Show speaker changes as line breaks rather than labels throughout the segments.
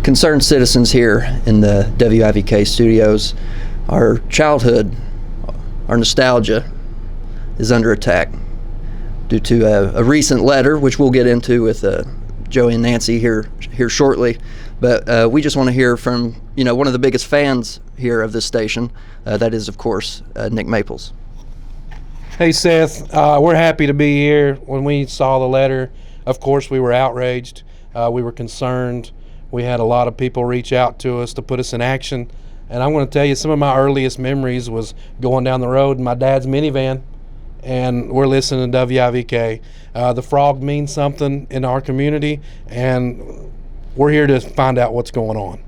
concerned citizens here in the WIVK studios, our childhood, our nostalgia is under attack due to a recent letter, which we'll get into with Joey and Nancy here shortly. But we just want to hear from one of the biggest fans here of this station. That is, of course, Nick Maples.
Hey Seth, we're happy to be here. When we saw the letter, of course we were outraged. We were concerned. We had a lot of people reach out to us to put us in action. And I'm going to tell you, some of my earliest memories was going down the road in my dad's minivan, and we're listening to WIVK. The frog means something in our community, and we're here to find out what's going on.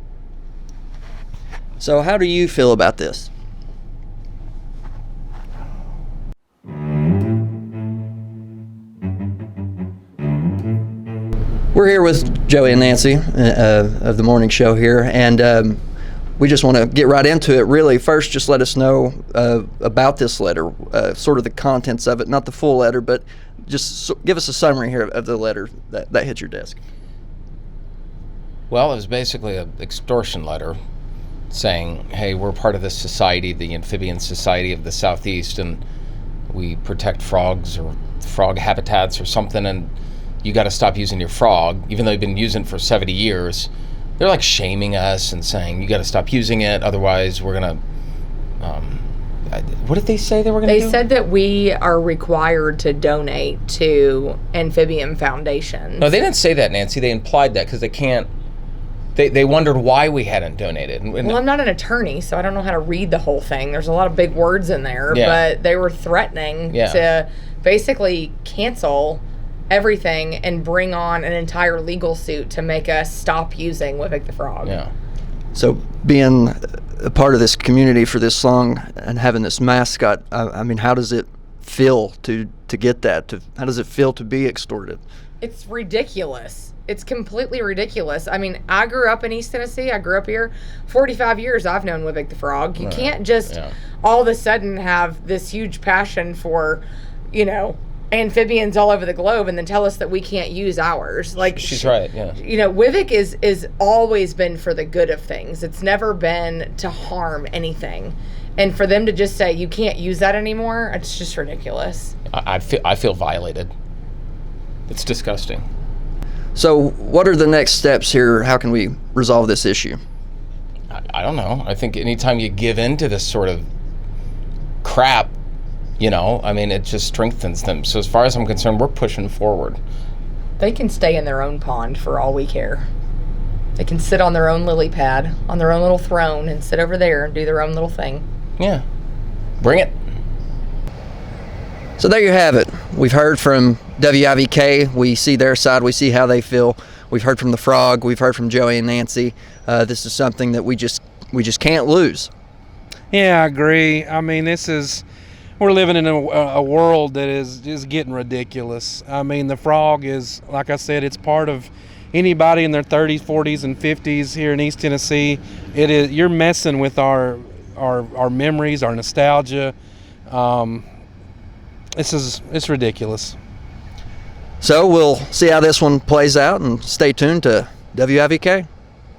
So how do you feel about this? We're here with Joey and Nancy of the morning show here, and we just want to get right into it. Really, first, just let us know about this letter, sort of the contents of it, not the full letter, but just give us a summary here of the letter that hit your desk.
Well, it was basically an extortion letter saying, hey, we're part of this society, the Amphibian Society of the Southeast, and we protect frogs or frog habitats or something, and you got to stop using your frog, even though you've been using it for 70 years. They're like shaming us and saying, you got to stop using it, otherwise we're going to, what did they say they were going to do?
They said that we are required to donate to Amphibian Foundation.
No, they didn't say that, Nancy. They implied that because they can't, they wondered why we hadn't donated.
Well, I'm not an attorney, so I don't know how to read the whole thing. There's a lot of big words in there, but they were threatening to basically cancel everything and bring on an entire legal suit to make us stop using WIVK the Frog.
Yeah.
So being a part of this community for this song and having this mascot, I mean, how does it feel to get that? How does it feel to be extorted?
It's ridiculous. It's completely ridiculous. I mean, I grew up in East Tennessee. I grew up here. 45 years I've known WIVK the Frog. You can't just all of a sudden have this huge passion for, amphibians all over the globe and then tell us that we can't use ours. Like,
she's right, yeah.
WIVK is always been for the good of things. It's never been to harm anything. And for them to just say you can't use that anymore, it's just ridiculous.
I feel violated. It's disgusting.
So what are the next steps here? How can we resolve this issue?
I don't know. I think anytime you give in to this sort of crap, it just strengthens them. So as far as I'm concerned, we're pushing forward.
They can stay in their own pond for all we care. They can sit on their own lily pad, on their own little throne, and sit over there and do their own little thing.
Yeah. Bring it.
So there you have it. We've heard from WIVK. We see their side. We see how they feel. We've heard from the Frog. We've heard from Joey and Nancy. This is something that we just can't lose.
Yeah, I agree. I mean, we're living in a world that is just getting ridiculous. I mean, the frog is, like I said, it's part of anybody in their 30s, 40s, and 50s here in East Tennessee. You're messing with our memories, our nostalgia. It's ridiculous.
So we'll see how this one plays out, and stay tuned to WIVK.